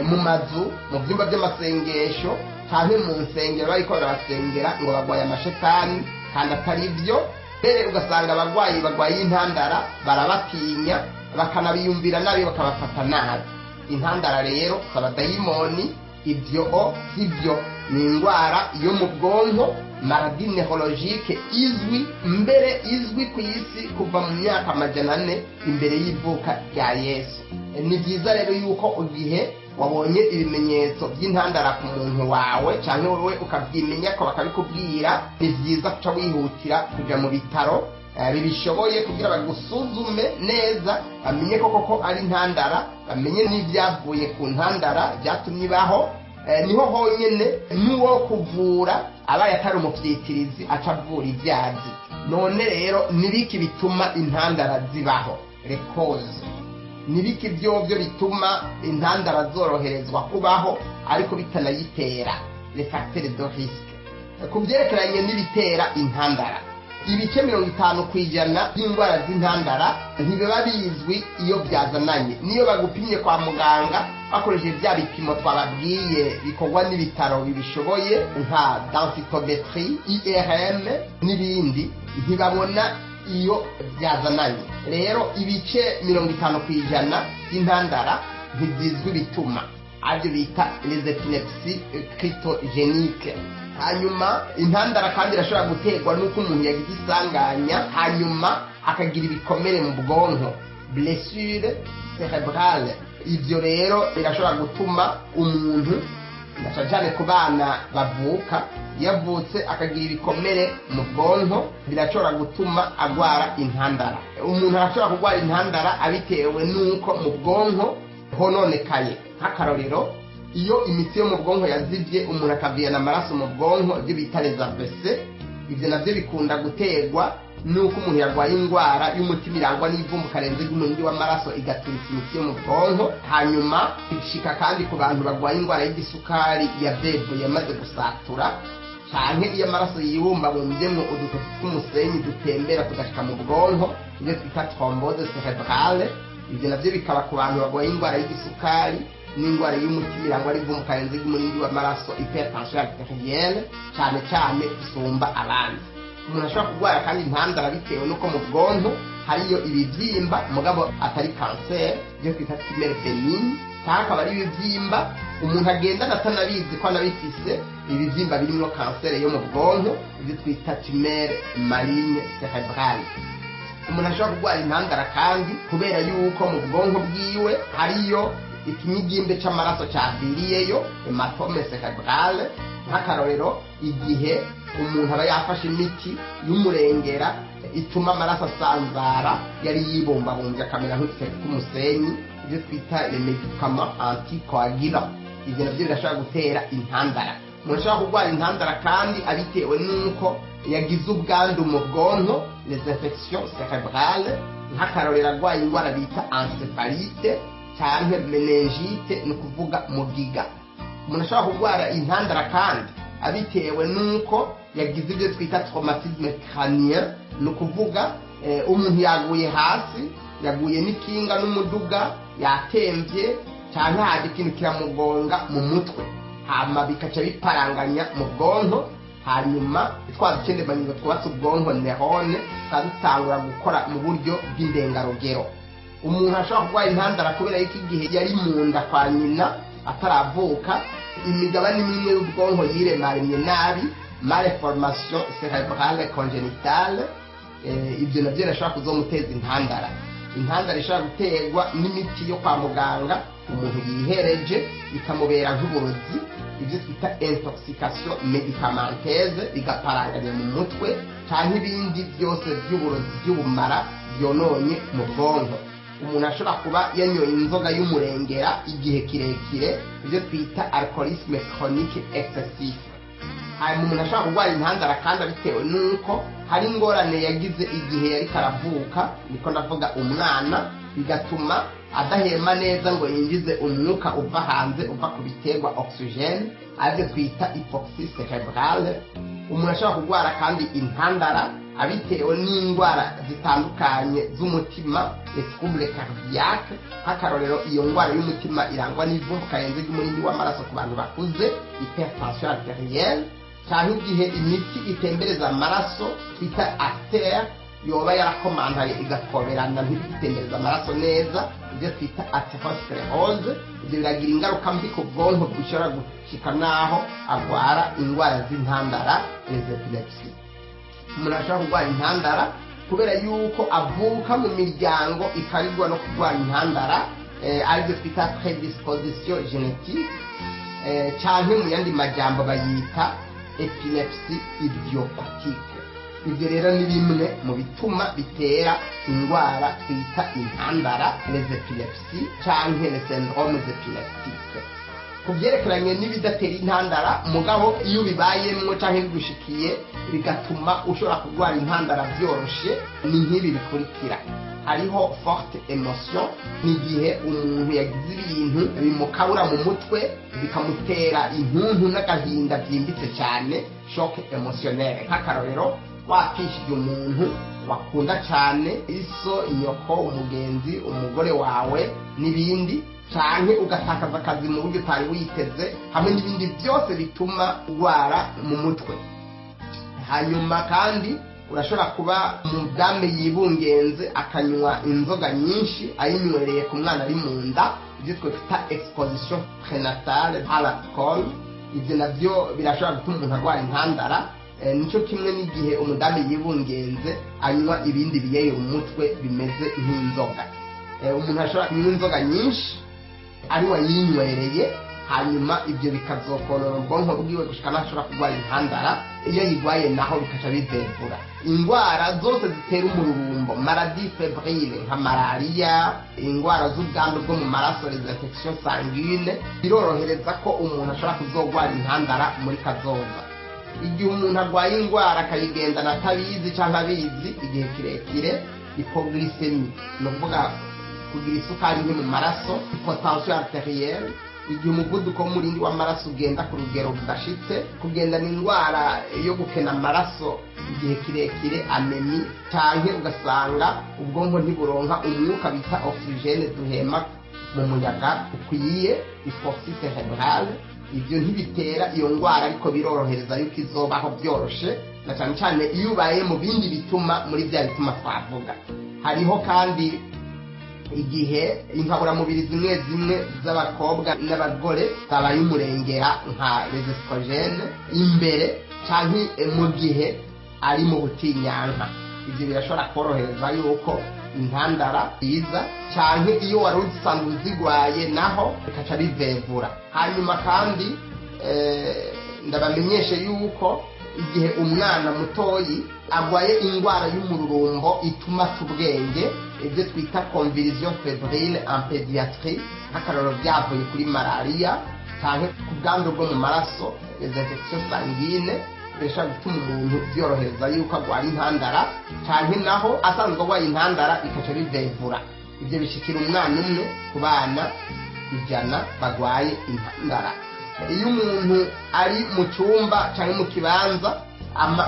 mu mazu, mu byumba by'amasengesho cyane mu nsengero bariko barabasengera ngo bagwaye amashetani kandi atari byo. Mbere ugasanga abagwayi bagwaye intandara barabatinya bakanabiyumvira nabi bakabafata nabi. Intandara rero abadayimoni ibyo sibyo, ni indwara yo mu bwonko, maladie neurologique izwi ku isi kuva mu myaka 400 imbere y'ivuka rya Yesu. Ni byiza rero yuko igihe wabonye ibimenyetso by'intandara ku muntu wawe cyangwa wowe ukabyimenya ko bakabikubwira, ni byiza kuca wihutira kuja mu bitaro bibishoboye kugira bagusuzume neza, bamenye koko ari intandara, bamenye n'ibyavuye ku ntandara byatumye ibaho. Niho honyene n'uwo kuvura abaye atari umupyitirizi aca avura ibyazi. None rero nibiki bituma intandara zibaho? Rekoze nibiki byo bituma intandara zoroherezwa kubaho ariko bitanayitera? Les facteurs de risque. Ku byerekeranye n'ibitera intandara, ibice 50% by'indwara z'intandara ntibiba bizwi iyo byazananye. Niyo bagupimye kwa muganga bakoresheje bya bipimo twababwiye bikorwa n'ibitaro bibishoboye nka densitometrie, IRM n'ibindi, ntibabona iyo byazananye. Rero ibice 50% by'intandara ntibizwi bituma, aribyo bita les épilepsies cryptogéniques. Hanyuma intandara kandi irashobora guterwa n'uko umuntu yagize isanganya hanyuma akagira ibikomere mu bwonko, blessure cérébrale. Ibyo rero birashobora gutuma umuntu, cyane ku bana bavuka, yavutse akagira ibikomere mu bwonko, birashobora gutuma agwara intandara. Umuntu arashobora kugwara intandara abitewe n'uko mu bwonko hononekaye. Nk'akarorero, iyo imitsi yo mu bwonko yazivye umuntu akaviyana amaraso mu bwonko, ibyo bita les AVC. Ibyo navyo bikunda guterwa nuko umuntu yarwaye indwara y'umutima irangwa n'ivumbuka renze ry'umurindi w'amaraso igaturitsa imitsi yo mu bwonko. Hanyuma bishika kandi ku bantu barwaye indwara y'igisukari ya bevo yamaze gusatura, canke iyo amaraso yibumbabumbye udutete tw'umusenyi dutembera tugashika mu bwonko, ibyo twita thrombose cérébrale. Ibyo navyo bikaba ku bantu barwaye indwara y'igisukari n'indwara y'umutima irangwa n'ivumbuka renze ry'umurindi w'amaraso, hypertension arterielle, cyane cyane isumba abandi. Umuntu ashobora kurwara kandi intandara bitewe n'uko mu bwonko hariyo ibibyimba mugabo atari cancer, byo twita tumeur bénigne, cyangwa akaba ari ibibyimba umuntu agendana atanabizi ko anabifise, ibibyimba birimo cancer yo mu bwonko, ibyo twita tumeur maligne cérébrale. Umuntu ashobora kurwara intandara kandi kubera yuko mu bwonko bwiwe hariyo ikinyigimbe c'amaraso cyaviriyeyo, hematome cérébrale. Nk'akarorero, igihe umuntu aba yafashe imiti y'umurengera ituma amaraso asanzara yari yibumbabumbye akamera nk'udutete tw'umusenyi, ibyo twita les médicaments anticoagulants. Ibyo nabyo birashobora gutera intandara. Umuntu ashobora kurwara intandara kandi abitewe n'uko yagize ubwandu mu bwonko, les infections cérébrales. Nk'akarorero, arwaye indwara bita encéphalite cyangwa meningite, ni ukuvuga mugiga. Umuntu ashobora kurwara intandara kandi abitewe n'uko yagize ibyo twita traumatisme crânien, ni ukuvuga umuntu yaguye hasi, yaguye n'ikinga n'umuduga, yatemvye cyangwa haje ikintu kiramugonga mu mutwe, hama bikaca biparanganya mu bwonko, hanyuma twazikendemanyirizo twatse ubwonko neurone tukabitangura gukora mu buryo bw'indengarugero. Umuntu ashobora kurwara intandara kubera yuko igihe yari mu nda kwa nyina ataravuka, imigabane imwe y'ubwonko yiremaremye nabi, malformation cérébrale congénitale. Ibyo nabyo birashobora kuzomuteza intandara. Intandara ishobora guterwa n'imiti yo kwa muganga umuntu yihereje bikamubera nk'uburozi, ibyo twita intoxication médicamenteuse, bigaparanganya mu mutwe, cyangwa ibindi byose by'uburozi by'ubumara byononye mu bwonko. Umuntu ashobora kuba yanyoye inzoga y'umurengera igihe kirekire, ibyo twita alcoolisme chronique excessif. Hanyuma umuntu ashobora kurwara intandara kandi bitewe n'uko hari ingorane yagize igihe yari karavuka, niko ndavuga umwana, bigatuma adahema neza ngo yinjize umwuka uva hanze uva ku biterwa oxygene aribyo twita hypoxie cerebrale. Umuntu ashobora kurwara kandi intandara abitewe n'indwara zitandukanye z'umutima, trouble cardiaque. Nk'akarorero iyo ndwara y'umutima irangwa n'ivumbuka karenze ry'umurindi w'amaraso ku bantu bakuze, hypertension arterielle, cyangwa igihe imiti itembereza amaraso twita artère yoba yarakomantaye igakoberana ntibitembereza amaraso neza, ibyo twita atherosclerose. Ibyo biragira ingaruka mbi ku bwonko, bishobora gushika naho agwara indwara z'intandara, les epilepsies. Umuntu ashobora kurwara intandara kubera yuko avuka mu miryango ikarigwa no kurwara intandara, aribyo twita predisposition génétique, cyangwa mu yandi majambo bayita epilepsie idiopathique. Ibyo rero ni bimwe mu bituma bitera indwara twita intandara, les epilepsies cyangwa les syndromes épileptiques. Ku byerekeranye n'ibidatera intandara, mugabo iyo bibayemwo cyangwa bigushikiye bigatuma ushobora kurwara intandara byoroshe, ni nk'ibi bikurikira. Hariho forte emotion, n'igihe umuntu yagize ibintu bimukabura mu mutwe bikamutera intuntu n'agahinda byimbitse cyane, shock émotionnelle. Nk'akarorero, wakishije umuntu wakunda cyane, iso, inyoko, umugenzi, umugore wawe n'ibindi, cyane ugatakaza akazi mu buryo utari witeze, hamwe n'ibindi byose bituma urwara mu mutwe. Hanyuma kandi urashobora kuba umudamu yibungenze akanywa inzoga nyinshi ayinywereye ku mwana ari mu nda, ibyo twita exposition prénatale à l'alcool. Ibyo nabyo birashobora gutuma umuntu arwara intandara. Nicyo kimwe n'igihe umudamu yibungenze anywa ibindi biyeye mu mutwe bimeze nk'inzoga. Umuntu ashobora kunywa inzoga nyinshi ari wayinywereye, hanyuma ibyo bikazokonona ubwonko bwiwe gushika n'ashobora kurwara intandara. Iyo yigwaye naho bikaca bivevura. Indwara zose zitera umururumbo, maladie fébrile nka malaria, indwara z'ubwandu bwo mu maraso, les infections sanguines, birorohereza ko umuntu ashobora kuzogwara intandara muri kazoza. Igihe umuntu arwaye indwara akayigendana atabizi cyangwa abizi igihe kirekire, hypoglycémie, ni ukuvuga kugira isukari nke mu maraso, hypotension arterielle, igihe umuvuduko w'umurindi w'amaraso ugenda ku rugero rudashitse, kugendana indwara yo gukena amaraso igihe kirekire, anemie, cyangwa ugasanga ubwonko ntiburonka umwuka bita oxygene duhema mu muyaga ukwiye, hypoxie cerebrale. Ibyo ntibitera iyo ndwara, ariko birorohereza yuko izobaho byoroshe, na cyane cyane iyo ubaye mu bindi bituma muri bya bituma twavuga. Hariho kandi igihe inkaburamubiri zimwe zimwe z'abakobwa n'abagore zabaye umurengera nka les estrogènes imbere, cyangwa mu gihe ari mu butinyanka. Ibyo birashobora korohereza yuko intandara iza, cyangwa iyo wari usanzwe uzigwaye naho bikaca bivevura. Hanyuma kandi ndabamenyeshe yuko igihe umwana mutoyi agwaye indwara y'umururumbo ituma tubwenge, ibyo twita convulsion fébrile en pédiatrie, nk'akarorero byavuye kuri malaria cyangwa ku bwandu bwo mu maraso, les infections sanguines, bishobora gutuma umuntu byorohereza yuko agwara intandara, cyangwa naho asanzwe agwaye intandara bikaca bivevura. Ibyo bishikira umwana umwe ku bana 100 bagwaye intandara. Iyo umuntu ari mu cyumba cyangwa mu kibanza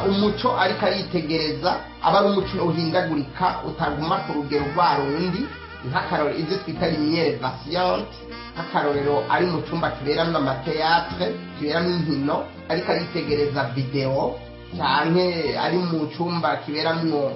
umuco ariko aritegereza, aba ari umuco uhindagurika utaguma ku rugero rwa rundi, nk'akarorero ibyo twita lumière vacillante, nk'akarorero ari mu cyumba kiberamo amateatre, kiberamo inkino, ariko aritegereza video, cyane ari mu cyumba kiberamo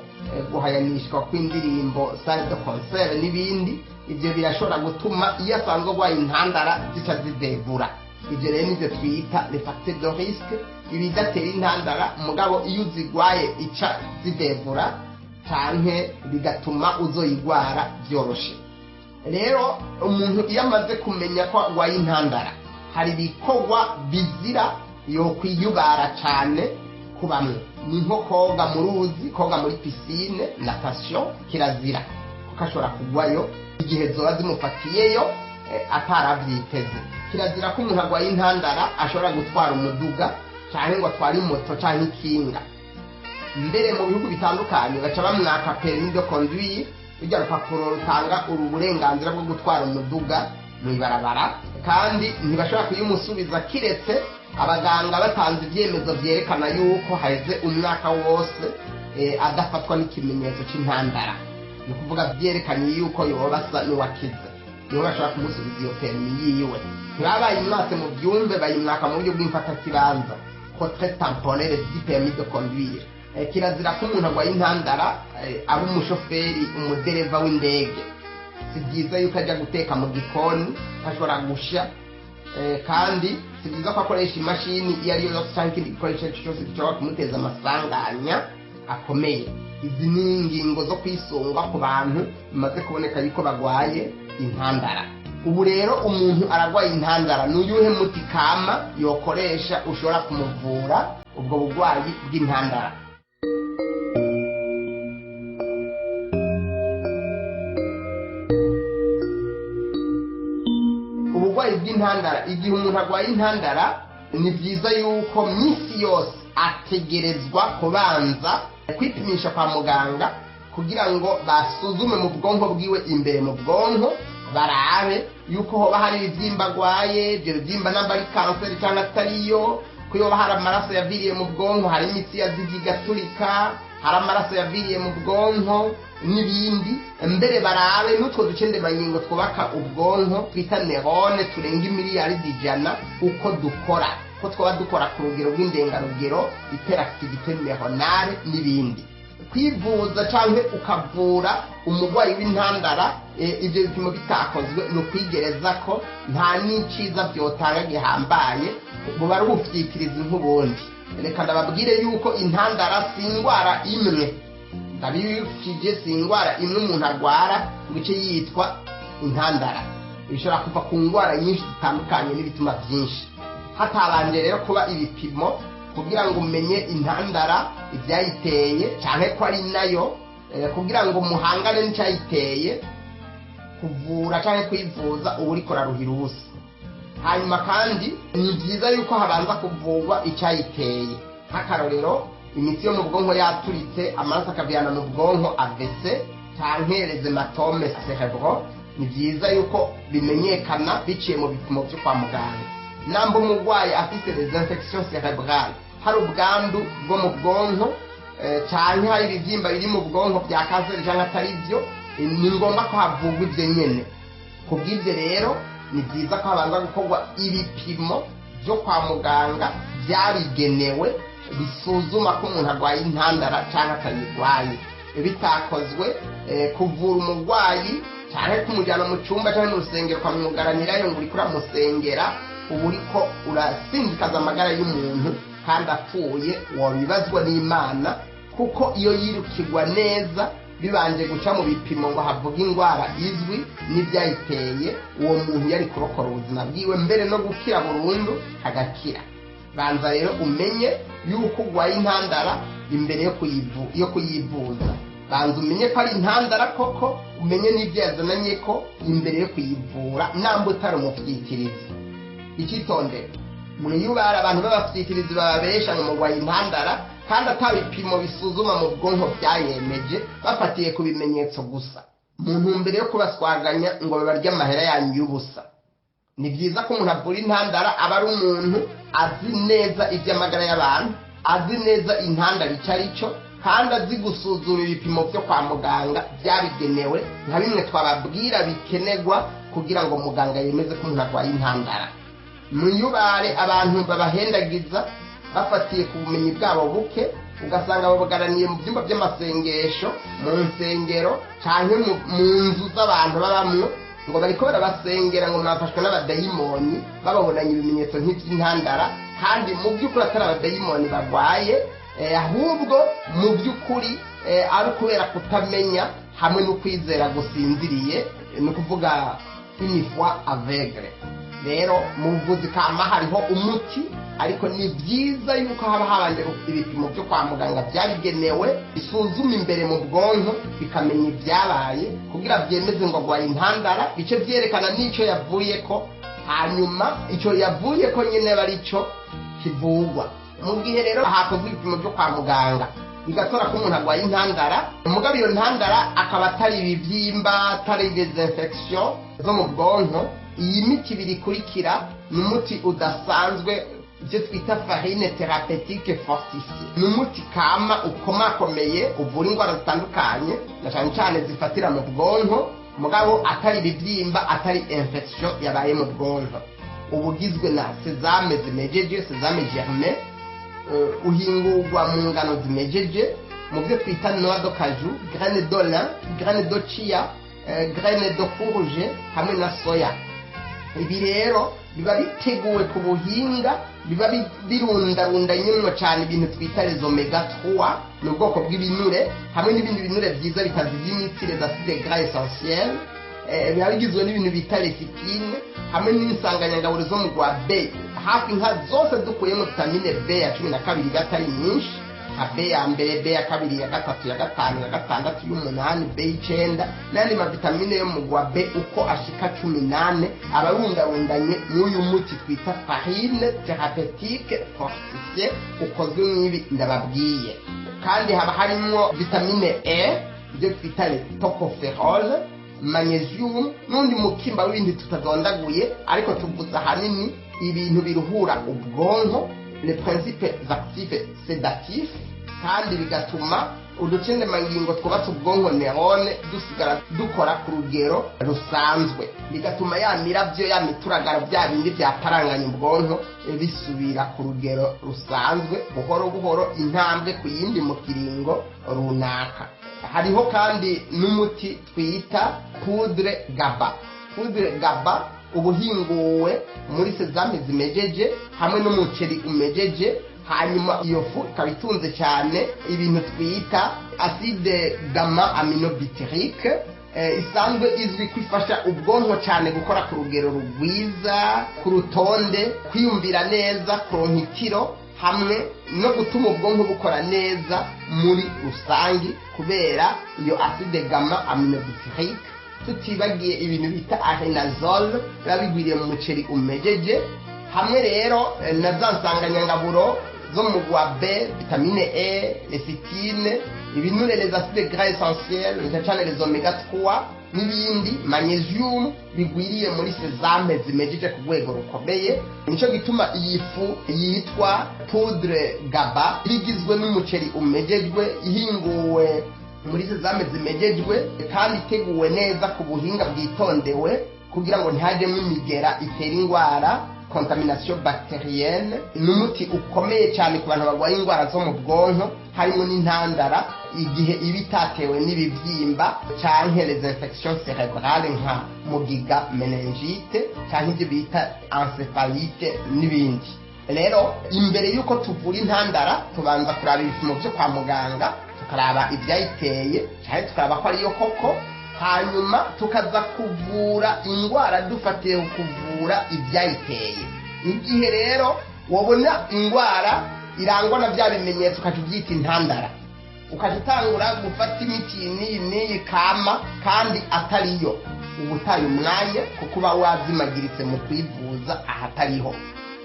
guhayanishwa kw'indirimbo, salle de concert n'ibindi. Ibyo birashobora gutuma iyo asanzwe agwaye intandara zica zivevura. Ibyo rero nibyo twita les facteurs de risque, ibidatera intandara mugabo iyo uzigwaye ica zivevura, cyane bigatuma uzoyigwara byoroshe. Rero umuntu iyo amaze kumenya ko agwaye intandara, hari ibikorwa bizira yo kwiyubara cyane ku bamwe. Ni nko koga mu ruzi, koga muri piscine, natation kirazira, kuko ashobora kugwayo igihe zoba zimufatiyeyo atarabyiteze. Kirazira ko umuntu agwaye intandara ashobora gutwara umuduga cyangwa ngo atware moto cyangwa ikinga. Mbere mu bihugu bitandukanye baca bamwaka permis de conduire rujya rupapuro rutanga uburenganzira bwo gutwara umuduga mu ibarabara, kandi ntibashobora kuyimusubiza kiretse abaganga batanze ibyemezo byerekana yuko haheze umwaka wose adafatwa n'ikimenyetso cy'intandara. Ni ukuvuga byerekanye yuko yoba asa n'uwakize, niho bashobora kumusubiza iyo perimi yiwe. Ntibabaye imwase mu byumve, bayimwaka mu buryo bw'imfatakibanza, retrait temporaire du permis de conduire. Kirazira ko umuntu agwaye intandara aba umushoferi, umudereva w'indege. Si byiza yuko ajya guteka mu gikoni ashobora gusha, kandi si byiza ko akoresha imashini iyo ariyo yose cyangwa ikindi gikoresho cyose gishobora kumuteza amasanganya akomeye. Izi ni ingingo zo kwisungwa ku bantu bimaze kuboneka yuko bagwaye intandara. Ubu rero umuntu aragwaye intandara, n'uyuhe muti kama yokoresha ushobora kumuvura ubwo bugwayi bw'intandara? Ubugwayi bw'intandara, igihe umuntu agwaye intandara, ni byiza yuko minsi yose ategerezwa kubanza kwipimisha kwa muganga kugira ngo basuzume mu bwonko bwiwe, imbere mu bwonko barabe yuko hoba hari ibibyimba agwaye, ibyo bibyimba namba ari kanseri cyangwa atariyo, ko yoba hari amaraso yaviriye mu bwonko, hari imitsi yazivye igaturika, hari amaraso yaviriye mu bwonko n'ibindi. Mbere barabe n'utwo ducendemangingo twubaka ubwonko twita neurone turenga miliyaridi 100 uko dukora, ko twaba dukora ku rugero rw'indengarugero, hyperactivité neuronale n'ibindi. Kwivuza cyangwa ukavura umugwayi w'intandara, ibyo bipimo bitakozwe ni ukwigereza ko nta n'iciza byotanga gihambaye, buba ari ubufyikirizi nk'ubundi. Reka ndababwire yuko intandara si indwara imwe, ndabifije si indwara imwe umuntu arwara ngo ice yitwa intandara. Bishobora kuva ku ndwara nyinshi zitandukanye n'ibituma byinshi. Hatabanje rero kuba ibipimo kugira ngo umenye intandara ibyayiteye cyane ko ari nayo, kugira ngo muhangane n'icyayiteye, kuvura cyangwa kwivuza uba uriko uraruhira ubusa. Hanyuma kandi ni byiza yuko habanza kuvurwa icyayiteye. Nk'akarorero, imitsi yo mu bwonko yaturitse, amaraso akaviyana mu bwonko, AVC cyangwa les hématomes cérébraux, ni byiza yuko bimenyekana biciye mu bipimo byo kwa muganga. Namba umugwayi afite des infections cérébrales, hari ubwandu bwo mu bwonko cyane hari ibibyimba biri mu bwonko bya kanseri cyangwa atari byo, ni ngombwa ko havurwa ibyo nyene. Kubw'ibyo rero ni byiza ko habanza gukorwa ibipimo byo kwa muganga byabigenewe bisuzuma ko umuntu arwaye intandara cyangwa atayirwaye. Bitakozwe, kuvura umugwayi cyane kumujyana mu cyumba cyangwa mu rusengero kwa mwugaranirayo ngo uriko uramusengera, ubu uriko urasindikaza amagara y'umuntu kandi apfuye, wabibazwa n'Imana, kuko iyo yirukirwa neza bibanje guca mu bipimo ngo havuga indwara izwi n'ibyayiteye, uwo muntu yari kurokora ubuzima bwiwe mbere no gukira burundu agakira. Banza rero umenye yuko urwaye intandara imbere yo kuyivuza. Banza umenye ko ari intandara koko, umenye n'ibyo yazananye ko imbere yo kuyivura, namba utari umufyikirizi. Icyitondera, mwiyubara abantu b'abafyikirizi bababesha ngo murwaye intandara kandi atabipimo bisuzuma mu bwonko byayemeje, bafatiye ku bimenyetso gusa, mu ntumbero yo kubaswaganya ngo babarye amahera yanyu y'ubusa. Ni byiza ko umuntu avura intandara aba ari umuntu azi neza iby'amagara y'abantu, azi neza intandara icyo ari cyo, kandi azi gusuzuma ibipimo byo kwa muganga byabigenewe, nka bimwe twababwira bikenerwa kugira ngo muganga yemeze ko umuntu arwaye intandara. Mwiyubare abantu babahendagiza bafatiye ku bumenyi bwabo buke, ugasanga babagaraniye mu byumba by'amasengesho, mu nsengero cyangwa mu nzu z'abantu babamwo, ngo bariko barabasengera ngo mwafashwe n'abadayimoni, bababonanye ibimenyetso nk'iby'intandara, kandi mu by'ukuri atari abadayimoni barwaye, ahubwo mu by'ukuri ari kubera kutamenya hamwe no kwizera gusinziriye, ni ukuvuga une foi aveugle. Rero mu buvuzi kama hariho umuti, ariko ni byiza yuko haba habanje ibipimo byo kwa muganga byabigenewe bisuzuma imbere mu bwonko, bikamenya ibyabaye kugira byemeze ngo arwaye intandara, bice byerekana n'icyo yavuye ko, hanyuma icyo yavuye ko nyine bari cyo kivugwa. Mu gihe rero hakozwe ibipimo byo kwa muganga bigatora ko umuntu arwaye intandara mugabo iyo ntandara akaba atari ibibyimba atari desinfection zo mu bwonko. Iyi miti ibiri ikurikira ni umuti udasanzwe ibyo twita farine thérapeutique fortifiée. Ni umuti kama ukomakomeye uvura indwara zitandukanye na cyane cyane zifatira mu bwonko mugabo atari ibibyimba atari infection yabaye mu bwonko. Ubugizwe na sesame zimejeje, sesame germé, uhingurwa mu ngano zimejeje mu byo twita noix de cajou, graine de lin, graine de chia, graine de courge hamwe na soya. Ibi rero biba biteguwe ku buhinga, biba birundarundanyemo cyane ibintu twita les omega 3 ni ubwoko bw'ibinure hamwe n'ibindi binure byiza bikaziza imitsi, les acides gras essentiels, biba bigizwe n'ibintu bita lecithine hamwe n'insanganyangaburo zo mu rwa B. Hafi nka zose dukuyemo vitamine B ya 12 gatari nyinshi, nka B ya mbere, B ya kabiri, ya gatatu, ya gatanu, ya gatandatu, y'umunani, B9 n'andi mavitamine yo mu rwa B uko ashika 18 abarundarundanye n'uyu muti twita farine thérapeutique fortifiée ukozwe n'ibi ndababwiye. Kandi haba harimo vitamine E ibyo twita tocopherol, magnesium n'undi mukimba w'ibindi tutadondaguye ariko tuvuza hanini ibintu biruhura ubwonko, les principes actifs sédatifs, kandi bigatuma uducende mangingo twubatse ubwonko neurone dusigara dukora ku rugero rusanzwe, bigatuma ya miravyo ya mituragara bya bindi byaparanganya ubwonko bisubira ku rugero rusanzwe buhoro buhoro intambwe ku yindi mu kiringo runaka. Hariho kandi n'umuti twita poudre GABA. Poudre GABA ubuhinguwe muri sesame zimejeje hamwe n'umuceri umejeje, hanyuma iyo fu ikaba itunze cyane ibintu twita acide gamma aminobutyrique, isanzwe izwi kwifasha ubwonko cyane gukora ku rugero rugwiza, ku rutonde, kwiyumvira neza, kuronka itiro hamwe no gutuma ubwonko bukora neza muri rusangi kubera iyo acide gamma aminobutyrique. Tutibagiye ibintu bita arenazole biba bigwiriye mu muceri umejeje, hamwe rero na za nsanganyangaburo zo mu rwa B, vitamine E, lecithine, ibinure, les acides gras essentiels, cyane les omega 3 n'ibindi, magnesium bigwiriye muri sesame zimejeje ku rwego rukomeye. Nico gituma iyi fu yitwa poudre GABA igizwe n'umuceri umejejwe, ihinguwe muri sesame zimejejwe kandi iteguwe neza ku buhinga bwitondewe kugira ngo ntihajemo imigera itera indwara, contamination bactérienne. N'umuti ukomeye cyane ku bantu barwaye indwara zo mu bwonko harimo n'intandara igihe iba itatewe n'ibibyimba cyangwa les infections cérébrales nka mugiga, meningite cyangwa ibyo bita encéphalite n'ibindi. Rero imbere y'uko tuvura intandara tubanza kuraba ibipimo byo kwa muganga, tukaraba ibyayiteye cyane tukaraba ko ariyo koko, hanyuma tukaza kuvura indwara dufatiye kuvura ibyayiteye. Igihe rero wabona indwara irangwa na bya bimenyetso ukabyita intandara, ukajitangura gufata imiti n'iyi kama kandi atariyo, ubutaye umwanya kuko uba wazimagiritse mu kwivuza ahatariho.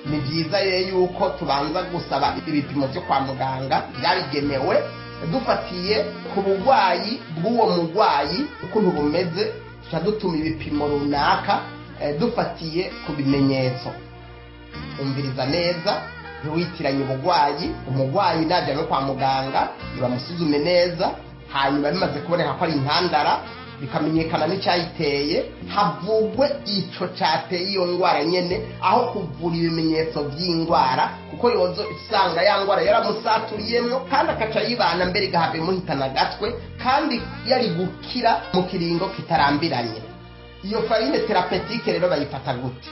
Ni byiza rero yuko tubanza gusaba ibipimo byo kwa muganga byabigenewe dufatiye ku burwayi bw'uwo murwayi ukuntu bumeze, dutuma ibipimo runaka dufatiye ku bimenyetso. Umviriza neza, ntiwitiranye ubugwayi. Umugwayi najya no kwa muganga bamusuzume neza, hanyuma bimaze kuboneka ko ari intandara bikamenyekana n'icyayiteye, havugwe ico cyateye iyo ndwara nyene aho kuvura ibimenyetso by'indwara, kuko yozo isanga ya ndwara yaramusaturiyemo kandi akaca yibana mbere igahabwa imuhitana gatwe kandi yari gukira mu kiringo kitarambiranye. Iyo farine thérapeutique rero bayifata gute?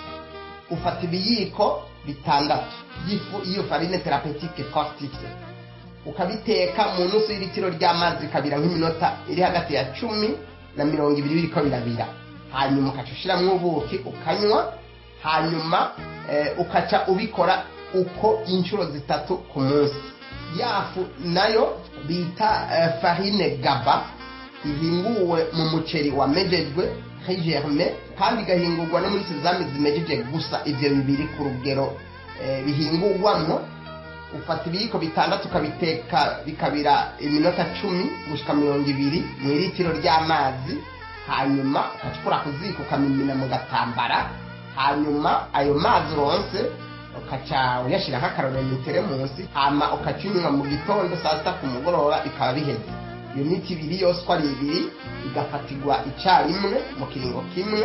Ufata ibiyiko 6 y'ifu iyo farine thérapeutique fortifiée, ukabiteka mu nusu y'ilitiro ry'amazi kabira nk'iminota iri hagati ya 10 na 20 biriko birabira, hanyuma ukacushiramo ubuki ukanywa, hanyuma ukaca ubikora uko inshuro 3 ku munsi. Yafu nayo bita farine GABA ihinguwe mu muceri wamejejwe germé kandi gahingurwa no muri sesame zimejeje gusa, ivyo bibiri ku rugero bihingurwamo. ufata ibiyiko bitandatu ukabiteka bikabira iminota 10 gushika 20 mu litiro ry'amazi, hanyuma ukacukura ku ziko ukamimina mu gatambara, hanyuma ayo mazi uronse ukaca uyashira nk'akarorero mu teremusi, hama ukacunywa mu gitondo saa sita ku mugoroba bikaba biheze. Iyo miti ibiri yose uko ari ibiri igafatirwa icyarimwe mu kiringo kimwe,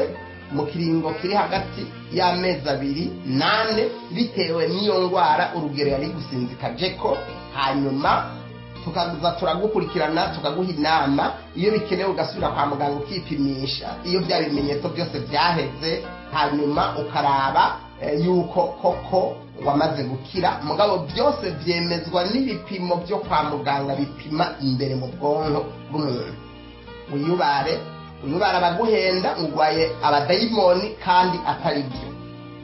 mu kiringo kiri hagati y'amezi 2-8 bitewe n'iyo ndwara urugero yari gusinzikajeko. Hanyuma tukaza turagukurikirana tukaguha inama, iyo bikenewe ugasubira kwa muganga ukipimisha iyo bya bimenyetso byose byaheze, hanyuma ukaraba yuko koko wamaze gukira. Mugabo byose byemezwa n'ibipimo byo kwa muganga bipima imbere mu bwonko bw'umuntu. Uyubare abaguhenda urwaye abadayimoni kandi atari byo.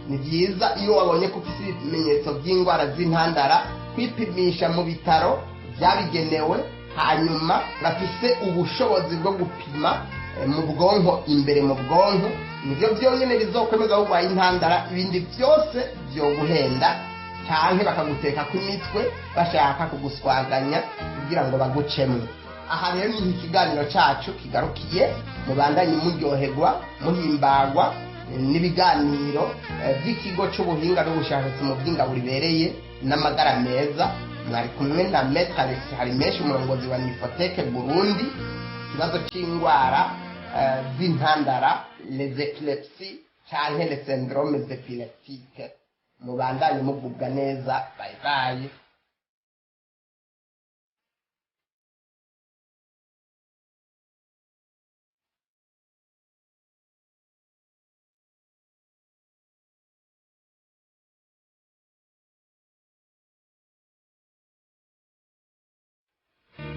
Ni byiza iyo wabonye ko ufite ibimenyetso by'indwara z'intandara kwipimisha mu bitaro byabigenewe, hanyuma bafise ubushobozi bwo gupima mu bwonko imbere mu bwonko. Nibyo byonyine bizokwemeza ko urwaye intandara, ibindi byose byo guhenda cyangwa bakaguteka ku mitwe bashaka kuguswaganya kugira ngo bagucemwe. Aha rero ni ikiganiro cyacu kigarukiye, mubandanye muryoherwa muhimbagwa n'ibiganiro by'ikigo cy'ubuhinga n'ubushakashatsi mu by'ingabo bibereye n'amagara meza. Mwari kumwe na Maître Alex Harimenshi, umurongozi wa Nifoteke Burundi. Ikibazo cy'indwara z'intandara, les épilepsies cyangwa les syndromes épileptiques. Mubandanye mugubwa neza. Bye bye.